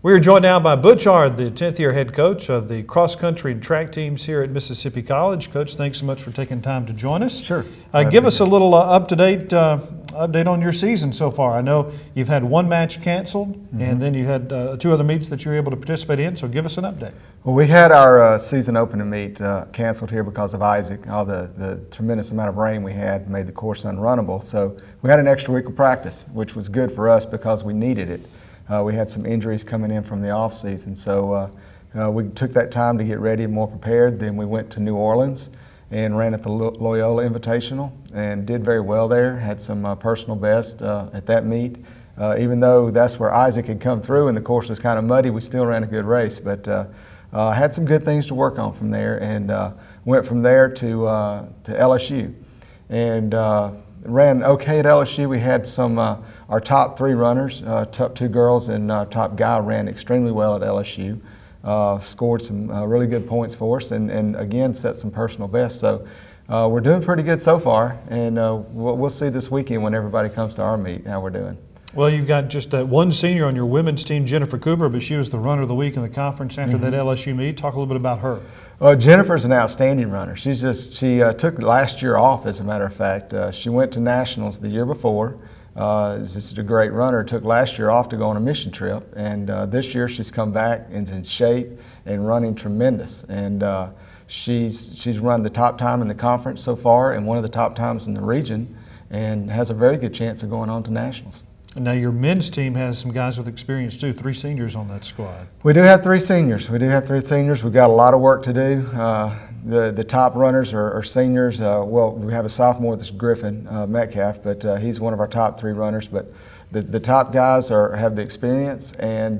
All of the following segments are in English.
We are joined now by Butch, the 10th year head coach of the cross country and track teams here at Mississippi College. Coach, thanks so much for taking time to join us. Sure. Give us a little up-to-date update on your season so far. I know you've had one match canceled, and then you had two other meets that you were able to participate in, so give us an update. Well, we had our season opening meet canceled here because of Isaac. All the tremendous amount of rain we had made the course unrunnable. So we had an extra week of practice, which was good for us because we needed it. We had some injuries coming in from the off season, so we took that time to get ready and more prepared. Then we went to New Orleans and ran at the Loyola Invitational and did very well there. Had some personal best at that meet. Even though that's where Isaac had come through and the course was kind of muddy, we still ran a good race. But had some good things to work on from there, and went from there to LSU and ran okay at LSU. We had some our top three runners, top two girls and top guy, ran extremely well at LSU. Scored some really good points for us, and again set some personal bests. So we're doing pretty good so far, and we'll see this weekend when everybody comes to our meet how we're doing. Well, you've got just one senior on your women's team, Jennifer Cooper, but she was the runner of the week in the conference after that LSU meet. Talk a little bit about her. Well, Jennifer's an outstanding runner. She took last year off, as a matter of fact. She went to nationals the year before. She's just a great runner. Took last year off to go on a mission trip, and this year she's come back and is in shape and running tremendous. And she's run the top time in the conference so far and one of the top times in the region, and has a very good chance of going on to nationals. Now your men's team has some guys with experience too, 3 seniors on that squad. We do have 3 seniors. We've got a lot of work to do. The top runners are seniors. Well, we have a sophomore that's Griffin Metcalf, but he's one of our top 3 runners. But the top guys have the experience, and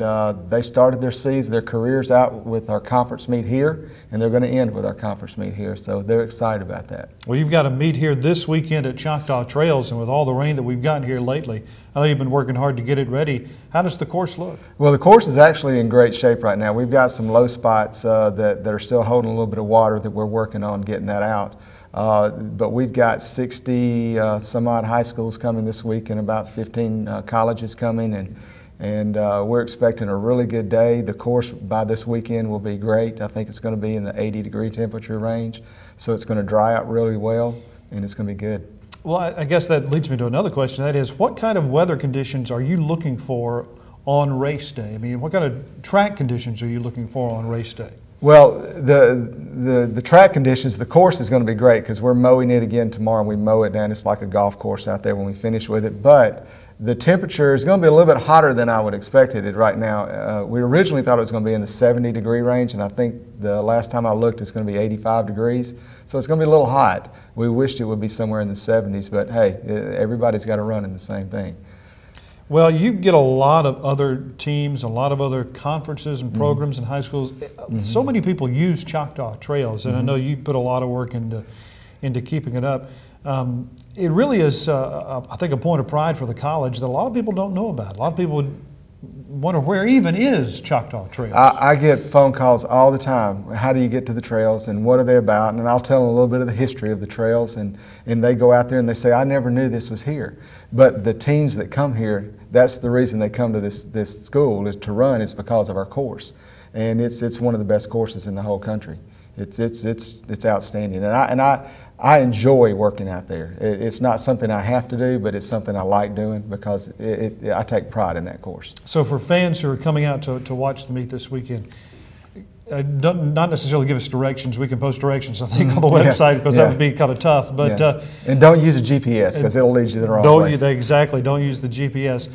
they started their careers out with our conference meet here, and they're going to end with our conference meet here. So they're excited about that. Well, you've got a meet here this weekend at Choctaw Trails, and with all the rain that we've gotten here lately, I know you've been working hard to get it ready. How does the course look? Well, the course is actually in great shape right now. We've got some low spots that are still holding a little bit of water that we're working on getting that out. But we've got 60 some odd high schools coming this week and about 15 colleges coming, and we're expecting a really good day. The course by this weekend will be great. I think it's going to be in the 80-degree temperature range, so it's going to dry out really well, and it's going to be good. Well, I guess that leads me to another question. That is, what kind of weather conditions are you looking for on race day? I mean, what kind of track conditions are you looking for on race day? Well, the track conditions, the course is going to be great because we're mowing it again tomorrow, and we mow it down. It's like a golf course out there when we finish with it. But the temperature is going to be a little bit hotter than I would expect it right now. We originally thought it was going to be in the 70-degree range, and I think the last time I looked it's going to be 85 degrees. So it's going to be a little hot. We wished it would be somewhere in the 70s, but hey, everybody's got to run in the same thing. Well, you get a lot of other teams, a lot of other conferences and programs in high schools. So many people use Choctaw Trails, and I know you put a lot of work into keeping it up. It really is, I think, a point of pride for the college that a lot of people don't know about. A lot of people would wonder where even is Choctaw Trails. I get phone calls all the time. How do you get to the trails, and what are they about? And I'll tell them a little bit of the history of the trails, and they go out there and they say, I never knew this was here. But the teams that come here, that's the reason they come to this school, is to run, is because of our course. And it's one of the best courses in the whole country. It's outstanding. And I enjoy working out there. It's not something I have to do, but it's something I like doing because I take pride in that course. So for fans who are coming out to watch the meet this weekend, not necessarily give us directions. We can post directions, I think, on the website because that would be kind of tough. But and don't use a GPS because it'll lead you the wrong place. Exactly. Don't use the GPS.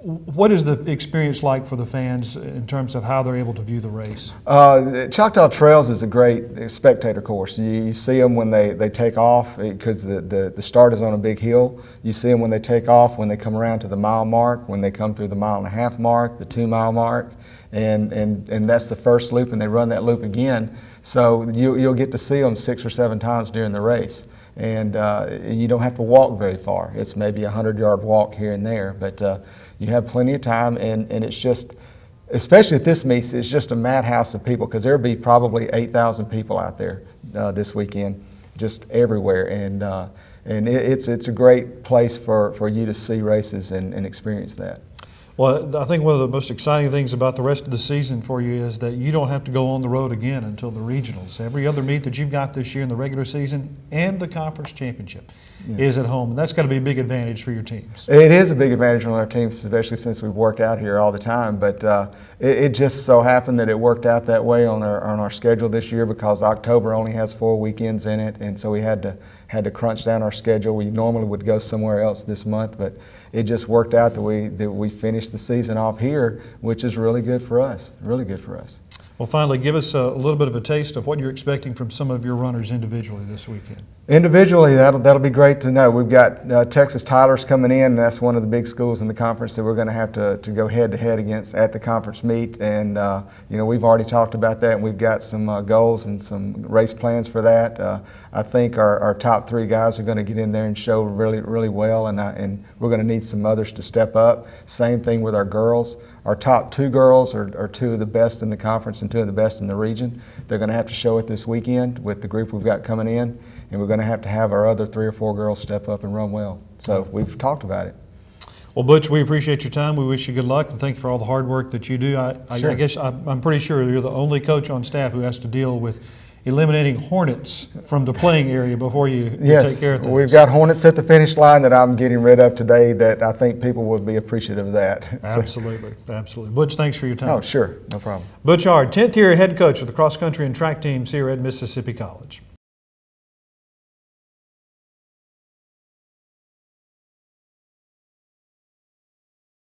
What is the experience like for the fans in terms of how they're able to view the race? Choctaw Trails is a great spectator course. You see them when they take off because the start is on a big hill. You see them when they take off, when they come around to the mile mark, when they come through the 1.5 mile mark, the 2 mile mark, and that's the first loop, and they run that loop again. So you'll get to see them 6 or 7 times during the race. And you don't have to walk very far. It's maybe a 100-yard walk here and there, but you have plenty of time, and it's just, especially at this meet, it's just a madhouse of people because there'll be probably 8,000 people out there this weekend, just everywhere, and it's a great place for you to see races and experience that. Well, I think one of the most exciting things about the rest of the season for you is that you don't have to go on the road again until the regionals. Every other meet that you've got this year in the regular season and the conference championship is at home, and that's got to be a big advantage for your teams. It is a big advantage on our teams, especially since we work out here all the time. But it just so happened that it worked out that way on our schedule this year because October only has 4 weekends in it, and so we had to crunch down our schedule. We normally would go somewhere else this month, but it just worked out that we finished the season off here, which is really good for us. Really good for us. Well, finally, give us a little bit of a taste of what you're expecting from some of your runners individually this weekend. Individually, that'll be great to know. We've got Texas Tyler's coming in, and that's one of the big schools in the conference that we're going to have to go head-to-head against at the conference meet. And, we've already talked about that, and we've got some goals and some race plans for that. I think our top 3 guys are going to get in there and show really, really well, and we're going to need some others to step up. Same thing with our girls. Our top 2 girls are 2 of the best in the conference and 2 of the best in the region. They're going to have to show it this weekend with the group we've got coming in, and we're going to have our other 3 or 4 girls step up and run well. So we've talked about it. Well, Butch, we appreciate your time. We wish you good luck, and thank you for all the hard work that you do. Sure. I guess I'm pretty sure you're the only coach on staff who has to deal with eliminating hornets from the playing area before you take care of things. We've got hornets at the finish line that I'm getting rid of today that I think people would be appreciative of that. Absolutely, absolutely. Butch, thanks for your time. Oh, sure, no problem. Butch Hard, 10th year head coach of the cross country and track teams here at Mississippi College.